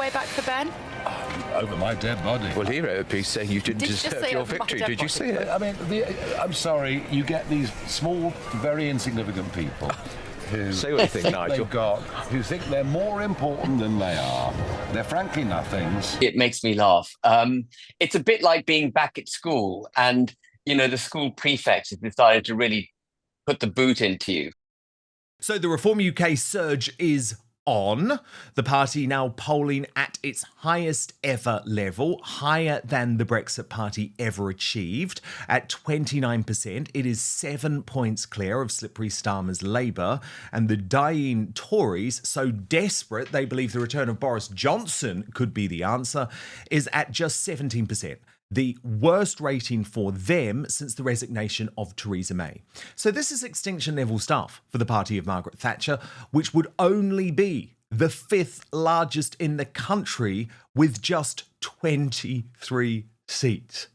way back for Ben? Over my dead body. Well, he wrote a piece saying you didn't deserve your victory. Did you see it? I mean, I'm sorry, you get these small, very insignificant people who say what you think, Nigel. Who think they're more important than they are. They're frankly nothings. It makes me laugh. It's a bit like being back at school and, the school prefect has decided to really put the boot into you. So the Reform UK surge is on. The party now polling at its highest ever level, higher than the Brexit Party ever achieved. At 29%, it is 7 points clear of Slippery Starmer's Labour, and the dying Tories, so desperate they believe the return of Boris Johnson could be the answer, is at just 17%. The worst rating for them since the resignation of Theresa May. So this is extinction level stuff for the party of Margaret Thatcher, which would only be the fifth largest in the country with just 23 seats.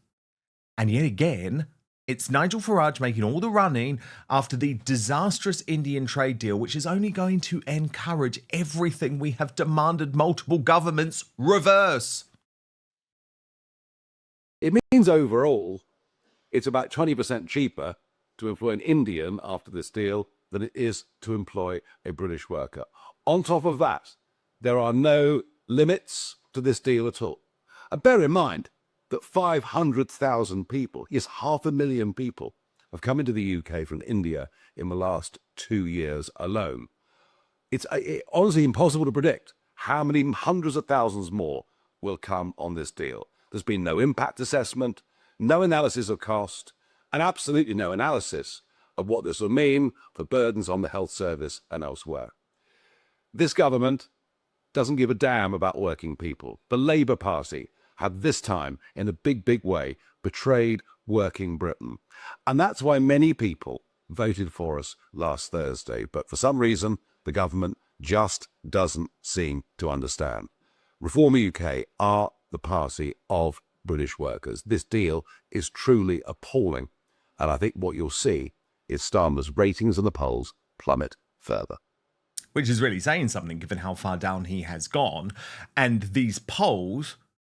And yet again, it's Nigel Farage making all the running after the disastrous Indian trade deal, which is only going to encourage everything we have demanded multiple governments reverse. It means overall, it's about 20% cheaper to employ an Indian after this deal than it is to employ a British worker. On top of that, there are no limits to this deal at all. And bear in mind that 500,000 people, yes, 500,000 people, have come into the UK from India in the last 2 years alone. It's honestly impossible to predict how many hundreds of thousands more will come on this deal. There's been no impact assessment, no analysis of cost, and absolutely no analysis of what this will mean for burdens on the health service and elsewhere. This government doesn't give a damn about working people. The Labour Party have this time, in a big, big way, betrayed working Britain. And that's why many people voted for us last Thursday. But for some reason, the government just doesn't seem to understand. Reform UK are the party of British workers. This deal is truly appalling. And I think what you'll see is Starmer's ratings in the polls plummet further. Which is really saying something, given how far down he has gone. And these polls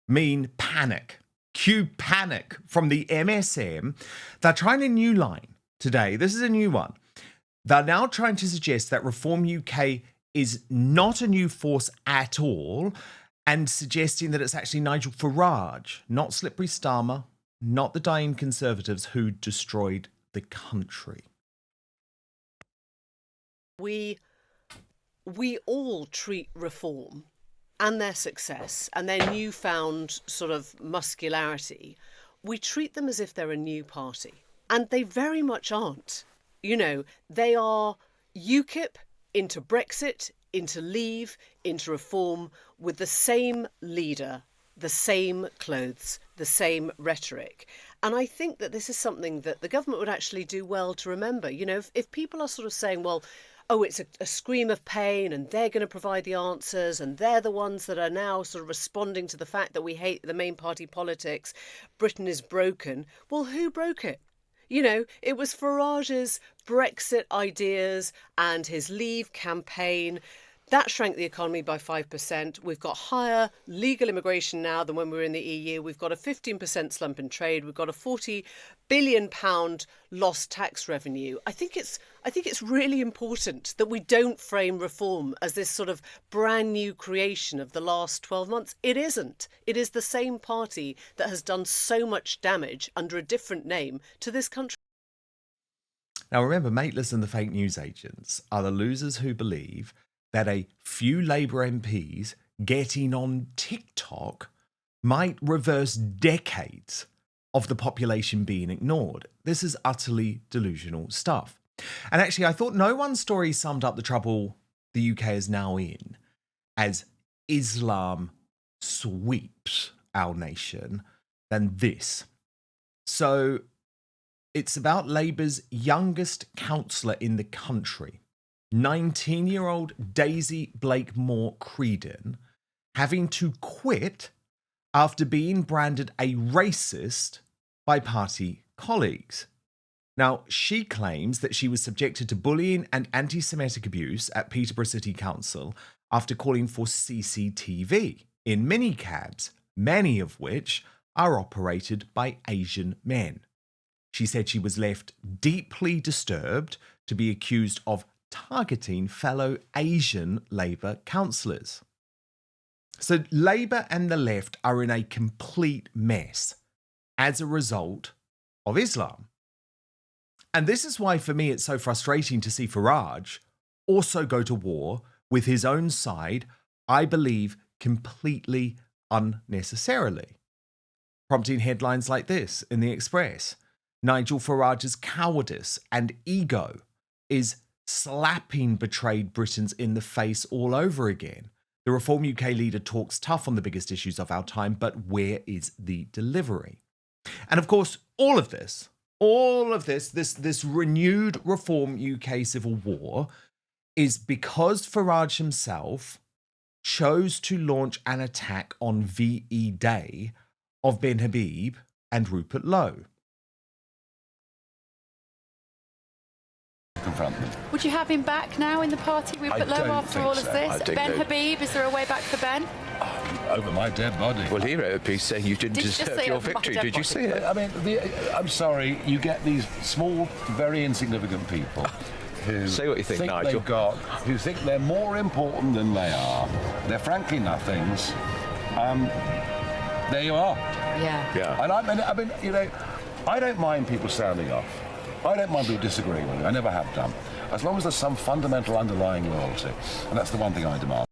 mean panic. Cue panic from the MSM. They're trying a new line today. This is a new one. They're now trying to suggest that Reform UK is not a new force at all, and suggesting that it's actually Nigel Farage, not Slippery Starmer, not the dying Conservatives who destroyed the country. We all treat Reform and their success and their newfound sort of muscularity, we treat them as if they're a new party. And they very much aren't. They are UKIP into Brexit, into Leave, into Reform, with the same leader, the same clothes, the same rhetoric. And I think that this is something that the government would actually do well to remember. If people are sort of saying, well, it's a scream of pain and they're going to provide the answers and they're the ones that are now sort of responding to the fact that we hate the main party politics, Britain is broken. Well, who broke it? It was Farage's Brexit ideas and his Leave campaign. That shrank the economy by 5%. We've got higher legal immigration now than when we were in the EU. We've got a 15% slump in trade. We've got a £40 billion lost tax revenue. I think it's really important that we don't frame Reform as this sort of brand new creation of the last 12 months. It isn't. It is the same party that has done so much damage under a different name to this country. Now remember, Mateless and the fake news agents are the losers who believe that a few Labour MPs getting on TikTok might reverse decades of the population being ignored. This is utterly delusional stuff. And actually, I thought no one story summed up the trouble the UK is now in as Islam sweeps our nation than this. So it's about Labour's youngest councillor in the country, 19-year-old Daisy Blakemore Creedon, having to quit after being branded a racist by party colleagues. Now, she claims that she was subjected to bullying and anti-Semitic abuse at Peterborough City Council after calling for CCTV in minicabs, many of which are operated by Asian men. She said she was left deeply disturbed to be accused of targeting fellow Asian Labour councillors. So Labour and the left are in a complete mess as a result of Islam. And this is why, for me, it's so frustrating to see Farage also go to war with his own side, I believe, completely unnecessarily. Prompting headlines like this in the Express: Nigel Farage's cowardice and ego is slapping betrayed Britons in the face all over again. The Reform UK leader talks tough on the biggest issues of our time, but where is the delivery? And of course, all of this, this renewed Reform UK civil war is because Farage himself chose to launch an attack on VE Day of Ben Habib and Rupert Lowe. Confront them. Would you have him back now in the party, Rupert Lowe, after all of this? Ben Habib, is there a way back for Ben? Over my dead body. Well, he wrote a piece saying you didn't deserve your victory. Did you see it? I mean, I'm sorry, you get these small, very insignificant people who say what you think, Nigel. Who think they're more important than they are. They're frankly nothings. There you are. Yeah. And I mean, you know, I don't mind people sounding off. I don't mind people disagreeing with me. I never have done. As long as there's some fundamental underlying loyalty. And that's the one thing I demand.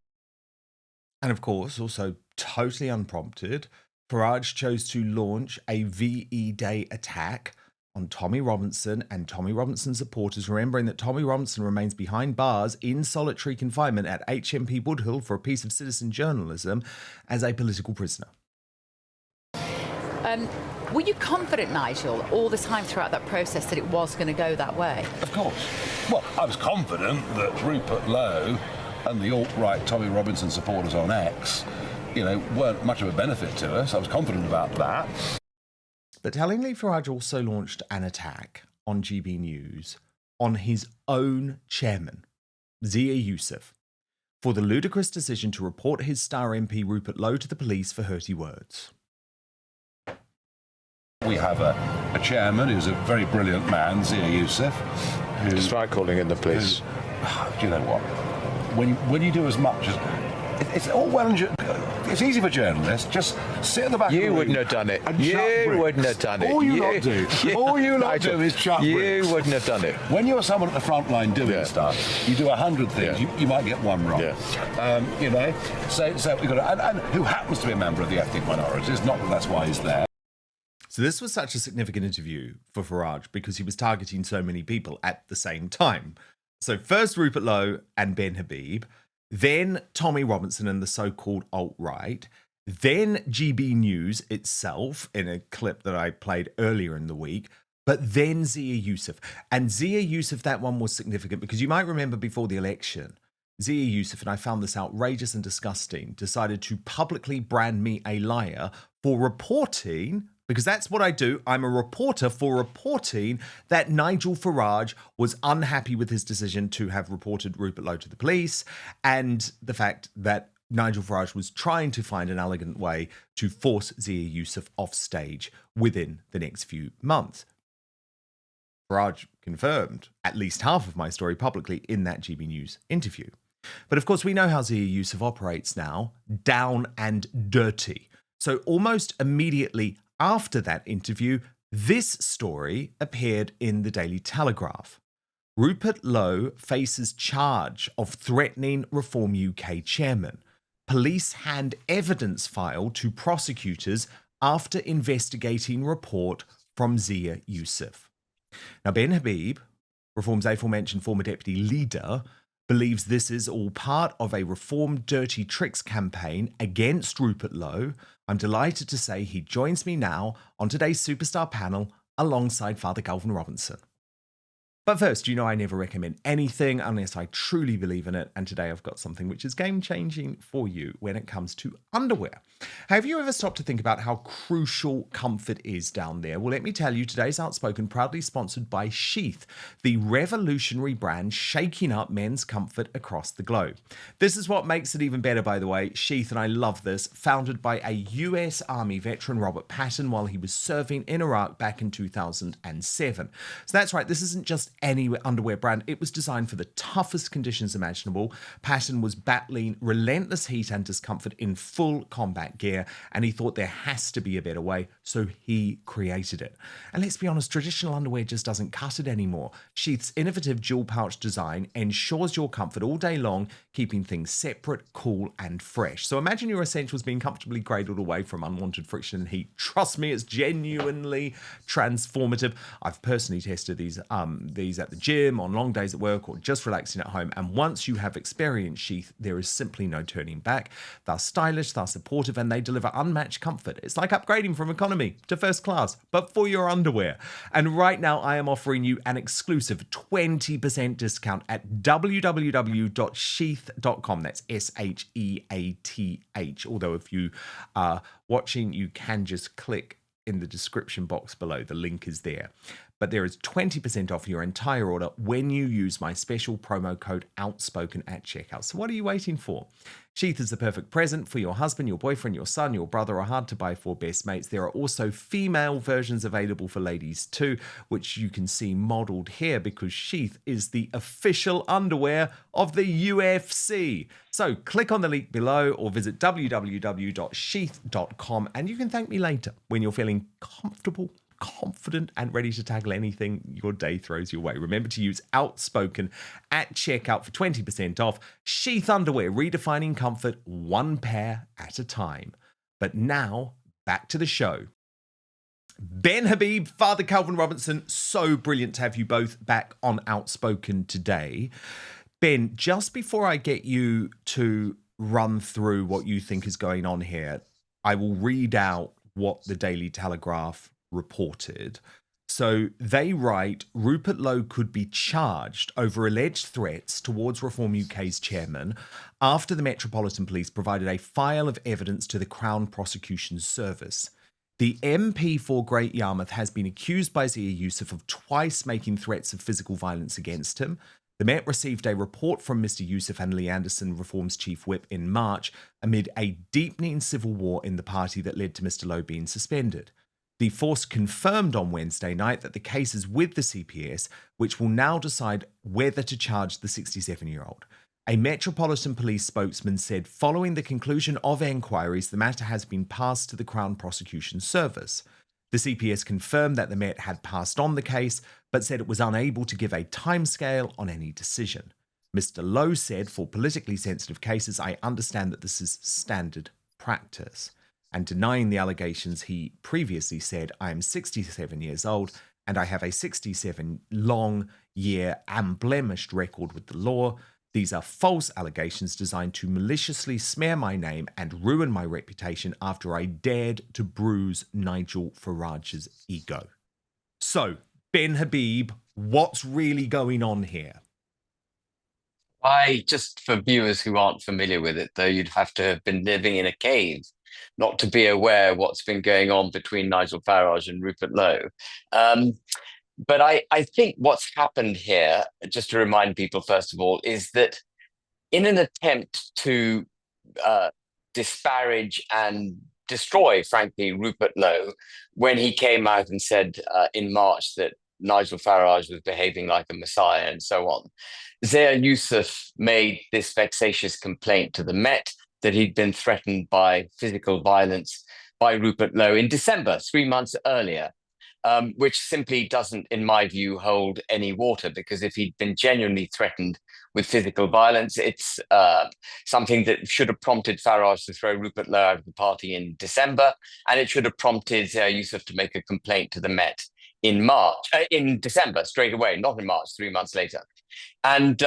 And of course, also totally unprompted, Farage chose to launch a VE Day attack on Tommy Robinson and Tommy Robinson supporters, remembering that Tommy Robinson remains behind bars in solitary confinement at HMP Woodhill for a piece of citizen journalism as a political prisoner. Were you confident, Nigel, all the time throughout that process that it was going to go that way? Of course. Well, I was confident that Rupert Lowe and the alt-right Tommy Robinson supporters on X, you know, weren't much of a benefit to us. I was confident about that. But tellingly, Farage also launched an attack on GB News on his own chairman, Zia Yusuf, for the ludicrous decision to report his star MP Rupert Lowe to the police for hurty words. We have a chairman who's a very brilliant man, Zia Yusuf. Despite calling in the police. Do you know what? When you do as much as... It's all well and it's easy for journalists. Just sit at the back. You wouldn't have done it. You wouldn't have done it. All you lot do. All you lot do is chuck bricks. You wouldn't have done it. When you're someone at the front line doing stuff, you do 100 things. You might get one wrong. You know. So we've got and who happens to be a member of the ethnic minorities. Not that that's why he's there. So this was such a significant interview for Farage because he was targeting so many people at the same time. So first Rupert Lowe and Ben Habib, then Tommy Robinson and the so-called alt-right, then GB News itself in a clip that I played earlier in the week, but then Zia Yusuf. And Zia Yusuf, that one was significant because you might remember before the election, Zia Yusuf, and I found this outrageous and disgusting, decided to publicly brand me a liar for reporting, because that's what I do. I'm a reporter for reporting that Nigel Farage was unhappy with his decision to have reported Rupert Lowe to the police and the fact that Nigel Farage was trying to find an elegant way to force Zia Yusuf off stage within the next few months. Farage confirmed at least half of my story publicly in that GB News interview. But of course, we know how Zia Yusuf operates now, down and dirty. So almost immediately after that interview, this story appeared in the Daily Telegraph. Rupert Lowe faces charge of threatening Reform UK chairman. Police hand evidence file to prosecutors after investigating report from Zia Yusuf. Now, Ben Habib, Reform's aforementioned former deputy leader, believes this is all part of a Reform Dirty Tricks campaign against Rupert Lowe. I'm delighted to say he joins me now on today's Superstar panel alongside Father Calvin Robinson. But first, you know I never recommend anything unless I truly believe in it, and today I've got something which is game-changing for you when it comes to underwear. Have you ever stopped to think about how crucial comfort is down there? Well, let me tell you, today's Outspoken proudly sponsored by Sheath, the revolutionary brand shaking up men's comfort across the globe. This is what makes it even better, by the way. Sheath, and I love this, founded by a US Army veteran, Robert Patton, while he was serving in Iraq back in 2007. So that's right, this isn't just any underwear brand. It was designed for the toughest conditions imaginable. Patton was battling relentless heat and discomfort in full combat gear, and he thought there has to be a better way, so he created it. And let's be honest, traditional underwear just doesn't cut it anymore. Sheath's innovative dual pouch design ensures your comfort all day long, keeping things separate, cool, and fresh. So imagine your essentials being comfortably cradled away from unwanted friction and heat. Trust me, it's genuinely transformative. I've personally tested these at the gym, on long days at work, or just relaxing at home. And once you have experienced Sheath, there is simply no turning back. They're stylish, they're supportive, and they deliver unmatched comfort. It's like upgrading from economy to first class, but for your underwear. And right now, I am offering you an exclusive 20% discount at www.sheath.com. That's SHEATH. Although if you are watching, you can just click in the description box below. The link is there. But there is 20% off your entire order when you use my special promo code Outspoken at checkout. So what are you waiting for? Sheath is the perfect present for your husband, your boyfriend, your son, your brother, or hard to buy for best mates. There are also female versions available for ladies too, which you can see modeled here because Sheath is the official underwear of the UFC. So click on the link below or visit www.sheath.com and you can thank me later when you're feeling comfortable, confident, and ready to tackle anything your day throws your way. Remember to use Outspoken at checkout for 20% off. Sheath underwear, redefining comfort one pair at a time. But now, back to the show. Ben Habib, Father Calvin Robinson, so brilliant to have you both back on Outspoken today. Ben, just before I get you to run through what you think is going on here, I will read out what the Daily Telegraph reported. So they write, Rupert Lowe could be charged over alleged threats towards Reform UK's chairman after the Metropolitan Police provided a file of evidence to the Crown Prosecution Service. The MP for Great Yarmouth has been accused by Zia Yusuf of twice making threats of physical violence against him. The Met received a report from Mr Yusuf and Lee Anderson, Reform's chief whip, in March amid a deepening civil war in the party that led to Mr Lowe being suspended. The force confirmed on Wednesday night that the case is with the CPS, which will now decide whether to charge the 67-year-old. A Metropolitan Police spokesman said following the conclusion of enquiries, the matter has been passed to the Crown Prosecution Service. The CPS confirmed that the Met had passed on the case, but said it was unable to give a timescale on any decision. Mr Lowe said, for politically sensitive cases, I understand that this is standard practice. And denying the allegations, he previously said, I am 67 years old and I have a 67-long-year unblemished record with the law. These are false allegations designed to maliciously smear my name and ruin my reputation after I dared to bruise Nigel Farage's ego. So, Ben Habib, what's really going on here? Just for viewers who aren't familiar with it, though, you'd have to have been living in a cave not to be aware of what's been going on between Nigel Farage and Rupert Lowe. But I think what's happened here, just to remind people, first of all, is that in an attempt to disparage and destroy, frankly, Rupert Lowe, when he came out and said in March that Nigel Farage was behaving like a messiah and so on, Zia Yusuf made this vexatious complaint to the Met that he'd been threatened by physical violence by Rupert Lowe in December, 3 months earlier, which simply doesn't, in my view, hold any water, because if he'd been genuinely threatened with physical violence, it's something that should have prompted Farage to throw Rupert Lowe out of the party in December, and it should have prompted Zia Yusuf to make a complaint to the Met in December, straight away, not in March, 3 months later. And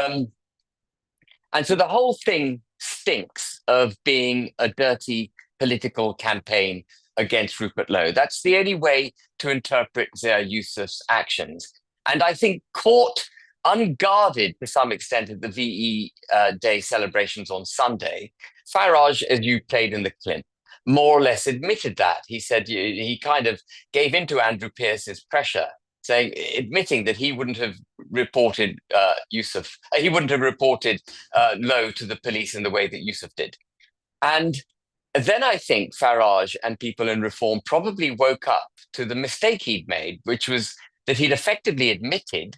so the whole thing stinks of being a dirty political campaign against Rupert Lowe. That's the only way to interpret Zia Yusuf's actions. And I think caught unguarded to some extent at the VE Day celebrations on Sunday, Farage, as you played in the clip, more or less admitted that. He said he kind of gave into Andrew Pierce's pressure, admitting that he wouldn't have reported Yusuf, he wouldn't have reported Lowe to the police in the way that Yusuf did. And then I think Farage and people in Reform probably woke up to the mistake he'd made, which was that he'd effectively admitted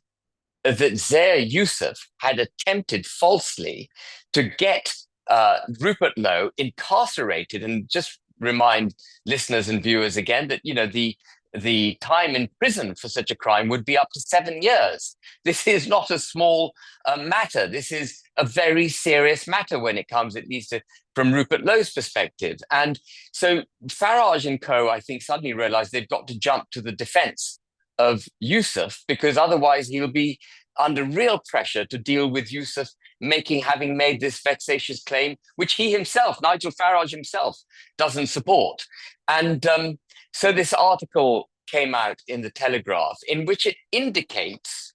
that Zia Yusuf had attempted falsely to get Rupert Lowe incarcerated. And just remind listeners and viewers again that, the time in prison for such a crime would be up to 7 years. This is not a small matter. This is a very serious matter when it comes, at least from Rupert Lowe's perspective. And so Farage and co, I think, suddenly realized they've got to jump to the defense of Yusuf, because otherwise he'll be under real pressure to deal with Yusuf having made this vexatious claim, which he himself, Nigel Farage himself, doesn't support. And so this article came out in the Telegraph, in which it indicates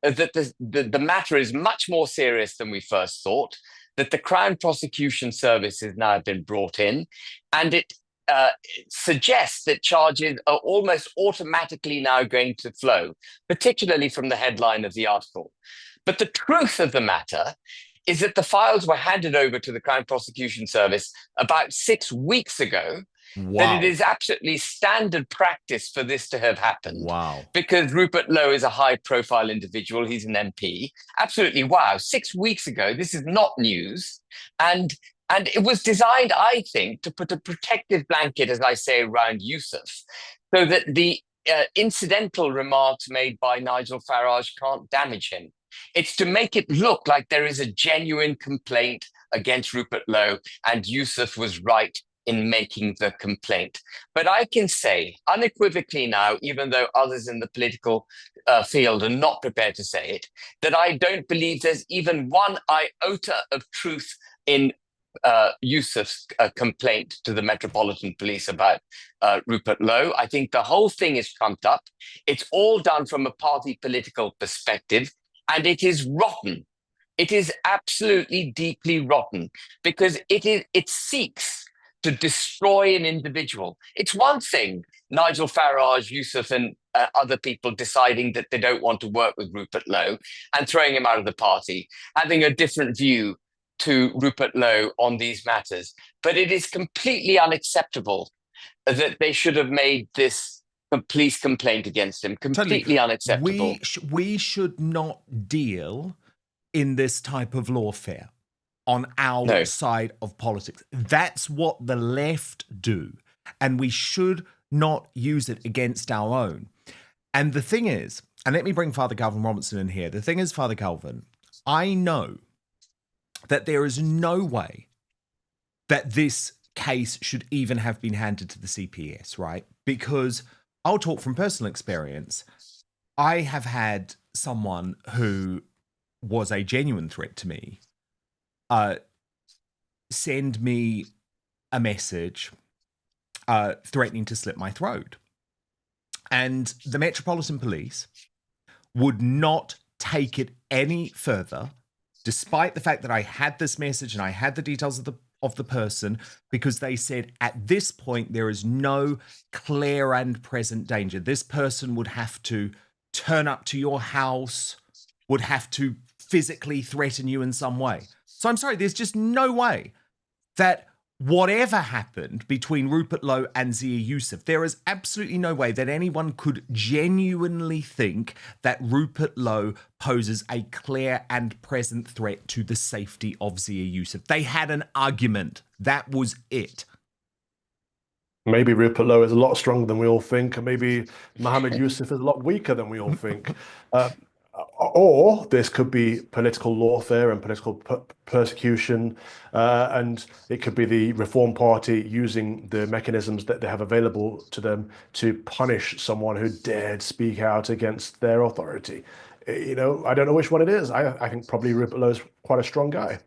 that the matter is much more serious than we first thought, that the Crown Prosecution Service has now been brought in, and it suggests that charges are almost automatically now going to flow, particularly from the headline of the article. But the truth of the matter is that the files were handed over to the Crown Prosecution Service about 6 weeks ago. Wow. That it is absolutely standard practice for this to have happened. Wow. Because Rupert Lowe is a high-profile individual. He's an MP. Absolutely, wow. 6 weeks ago, this is not news. And it was designed, I think, to put a protective blanket, as I say, around Yusuf, so that the incidental remarks made by Nigel Farage can't damage him. It's to make it look like there is a genuine complaint against Rupert Lowe, and Yusuf was right in making the complaint. But I can say unequivocally now, even though others in the political field are not prepared to say it, that I don't believe there's even one iota of truth in Yusuf's complaint to the Metropolitan Police about Rupert Lowe. I think the whole thing is trumped up. It's all done from a party political perspective, and it is rotten. It is absolutely deeply rotten, because it seeks to destroy an individual. It's one thing, Nigel Farage, Yusuf and other people deciding that they don't want to work with Rupert Lowe and throwing him out of the party, having a different view to Rupert Lowe on these matters. But it is completely unacceptable that they should have made this a police complaint against him. Completely unacceptable. We should not deal in this type of lawfare on our side of politics. That's what the left do, and we should not use it against our own. And the thing is, and let me bring Father Calvin Robinson in here. The thing is, Father Calvin, I know that there is no way that this case should even have been handed to the CPS, right? Because I'll talk from personal experience. I have had someone who was a genuine threat to me send me a message threatening to slit my throat. And the Metropolitan Police would not take it any further, despite the fact that I had this message and I had the details of the person, because they said at this point there is no clear and present danger. This person would have to turn up to your house, would have to physically threaten you in some way. So I'm sorry, there's just no way that whatever happened between Rupert Lowe and Zia Yusuf, there is absolutely no way that anyone could genuinely think that Rupert Lowe poses a clear and present threat to the safety of Zia Yusuf. They had an argument. That was it. Maybe Rupert Lowe is a lot stronger than we all think, and maybe Mohammed Yusuf is a lot weaker than we all think. Or this could be political lawfare and political persecution, and it could be the Reform Party using the mechanisms that they have available to them to punish someone who dared speak out against their authority. You know, I don't know which one it is. I think probably Rupert Lowe is quite a strong guy.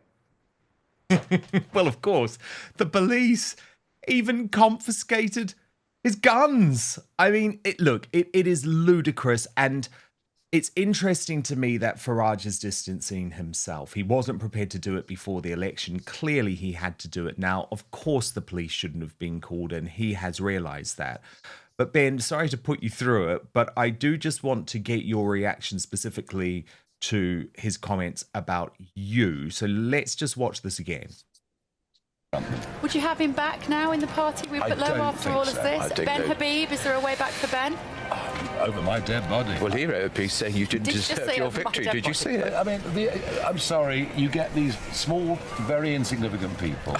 Well, of course, the police even confiscated his guns. I mean, it is ludicrous, and It's interesting to me that Farage is distancing himself. He wasn't prepared to do it before the election. Clearly, he had to do it now. Of course, the police shouldn't have been called, and he has realised that. But Ben, sorry to put you through it, but I do just want to get your reaction specifically to his comments about you. So let's just watch this again. Would you have him back now in the party, Rupert Lowe, after all of this? Ben Habib, is there a way back for Ben? Over my dead body. Well, he wrote a piece saying you didn't deserve your victory. Did you see it? I mean, I'm sorry, you get these small, very insignificant people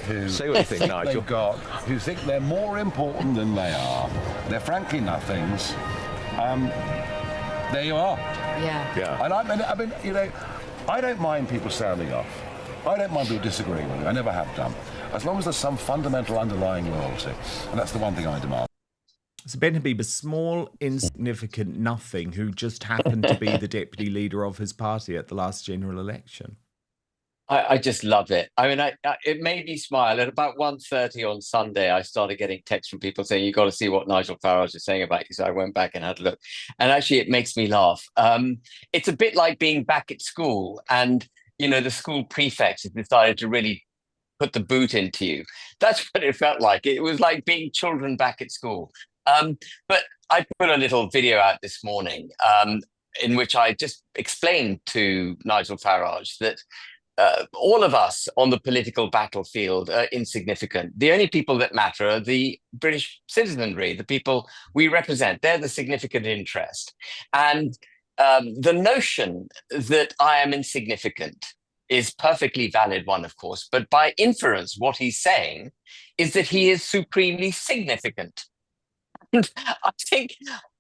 who say what you think, Nigel. Who think they're more important than they are. They're frankly nothings. There you are. Yeah. And I mean, you know, I don't mind people sounding off. I don't mind people disagreeing with me. I never have done. As long as there's some fundamental underlying loyalty. And that's the one thing I demand. So Ben Habib, a small, insignificant nothing who just happened to be the deputy leader of his party at the last general election. I just love it. I mean, it made me smile. At about 1:30 on Sunday, I started getting texts from people saying, "You got to see what Nigel Farage is saying about you." So I went back and had a look. And actually, it makes me laugh. It's a bit like being back at school, and you know, the school prefect has decided to really put the boot into you. That's what it felt like. It was like being children back at school. But I put a little video out this morning in which I just explained to Nigel Farage that all of us on the political battlefield are insignificant. The only people that matter are the British citizenry, the people we represent. They're the significant interest. And the notion that I am insignificant is perfectly valid one, of course. But by inference, what he's saying is that he is supremely significant. And I think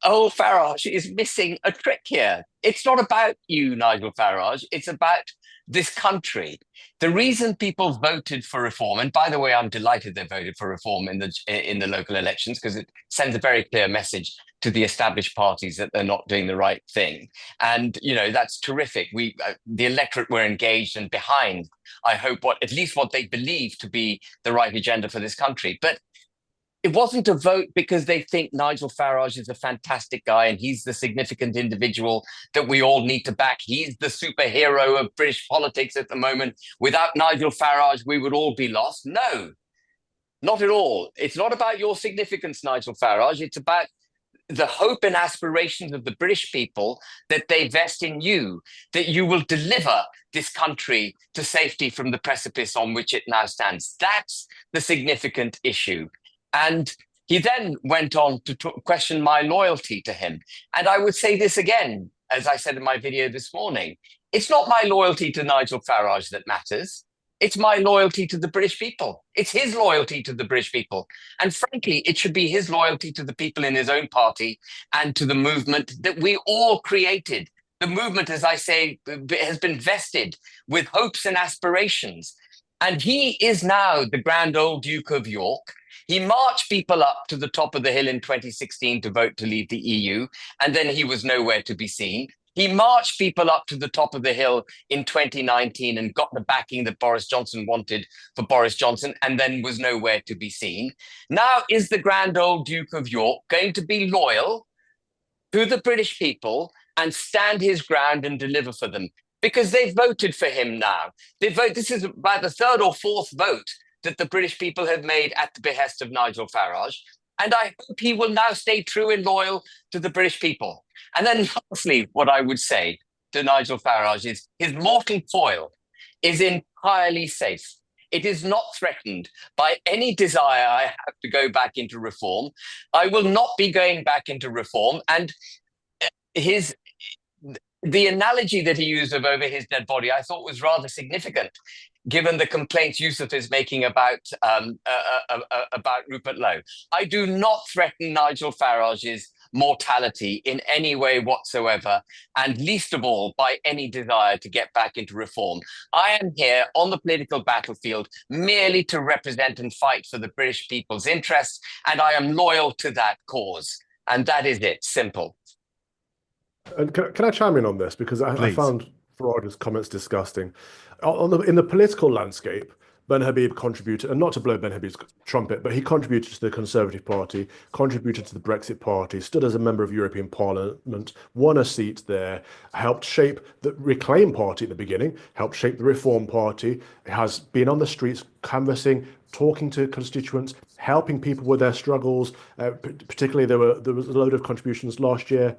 old Farage is missing a trick here. It's not about you, Nigel Farage. It's about this country. The reason people voted for reform, and by the way, I'm delighted they voted for reform in the local elections, because it sends a very clear message to the established parties that they're not doing the right thing. And, you know, that's terrific. The electorate were engaged and behind, I hope, at least what they believe to be the right agenda for this country. But it wasn't a vote because they think Nigel Farage is a fantastic guy and he's the significant individual that we all need to back. He's the superhero of British politics at the moment. Without Nigel Farage, we would all be lost. No, not at all. It's not about your significance, Nigel Farage. It's about the hope and aspirations of the British people that they vest in you, that you will deliver this country to safety from the precipice on which it now stands. That's the significant issue. And he then went on to question my loyalty to him. And I would say this again, as I said in my video this morning, it's not my loyalty to Nigel Farage that matters. It's my loyalty to the British people. It's his loyalty to the British people. And frankly, it should be his loyalty to the people in his own party and to the movement that we all created. The movement, as I say, has been vested with hopes and aspirations. And he is now the grand old Duke of York. He marched people up to the top of the hill in 2016 to vote to leave the EU, and then he was nowhere to be seen. He marched people up to the top of the hill in 2019 and got the backing that Boris Johnson wanted for Boris Johnson, and then was nowhere to be seen. Now, is the grand old Duke of York going to be loyal to the British people and stand his ground and deliver for them? Because they've voted for him now. This is about the third or fourth vote that the British people have made at the behest of Nigel Farage. And I hope he will now stay true and loyal to the British people. And then lastly, what I would say to Nigel Farage is his mortal foil is entirely safe. It is not threatened by any desire I have to go back into reform. I will not be going back into reform. And the analogy that he used of over his dead body, I thought was rather significant, given the complaints Yusuf is making about Rupert Lowe. I do not threaten Nigel Farage's mortality in any way whatsoever, and least of all by any desire to get back into reform. I am here on the political battlefield merely to represent and fight for the British people's interests, and I am loyal to that cause. And that is it, simple. And can I chime in on this? Because I found Farage's comments disgusting. In the political landscape, Ben Habib contributed, and not to blow Ben Habib's trumpet, but he contributed to the Conservative Party, contributed to the Brexit Party, stood as a member of European Parliament, won a seat there, helped shape the Reclaim Party at the beginning, helped shape the Reform Party, has been on the streets canvassing, talking to constituents, helping people with their struggles. Particularly, there was a load of contributions last year.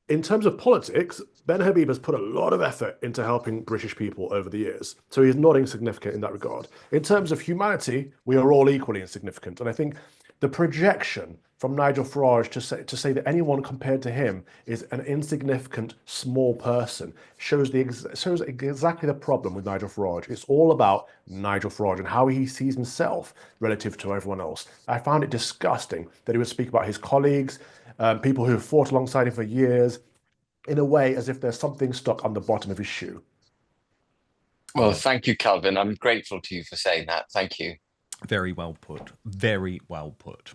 In terms of politics, Ben Habib has put a lot of effort into helping British people over the years. So he's not insignificant in that regard. In terms of humanity, we are all equally insignificant. And I think the projection from Nigel Farage to say that anyone compared to him is an insignificant, small person shows exactly the problem with Nigel Farage. It's all about Nigel Farage and how he sees himself relative to everyone else. I found it disgusting that he would speak about his colleagues, people who have fought alongside him for years, in a way as if there's something stuck on the bottom of his shoe. Well, thank you, Calvin. I'm grateful to you for saying that. Thank you. Very well put. Very well put.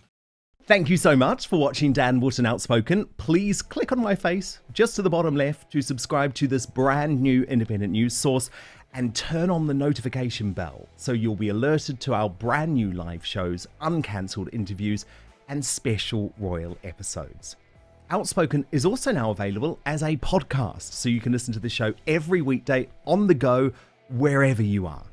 Thank you so much for watching Dan Wootton Outspoken. Please click on my face just to the bottom left to subscribe to this brand new independent news source and turn on the notification bell so you'll be alerted to our brand new live shows, uncancelled interviews, and special royal episodes. Outspoken is also now available as a podcast, so you can listen to the show every weekday on the go, wherever you are.